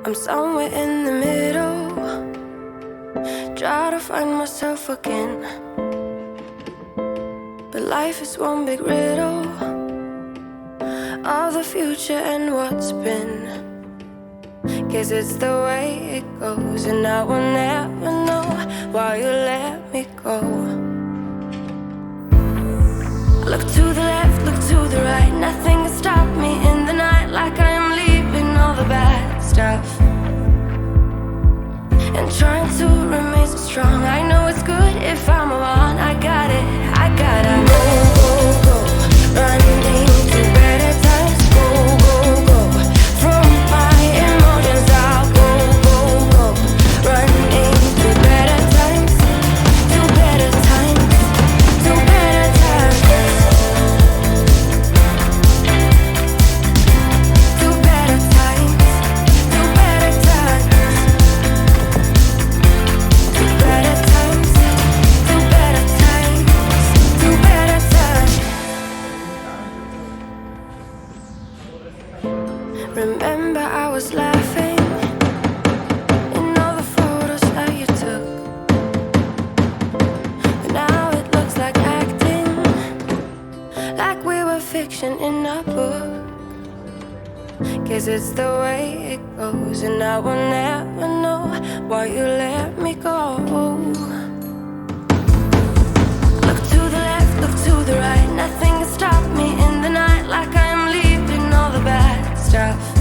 I'm somewhere in the middle, try to find myself again. But life is one big riddle of the future and what's been. Guess it's the way it goes, and I will never know why you let me go. Look to the left, look to the right, nothing can stop me in the night, like I am leaving all the bad stuff and trying to remain so strong. I know it's good if I'm alone. I got it, I gotta go, go, go, running to better times. Go, go, go, from my emotions I'll go, go, go, running to better times, to better times, to better times, to better times, to better times. Remember I was laughing in all the photos that you took, but now it looks like acting, like we were fiction in a book. Guess it's the way it goes, and I will never know why you let me go. Look to the left, look to the right, nothing can stop me in the night, like I am leaving all the bad stuff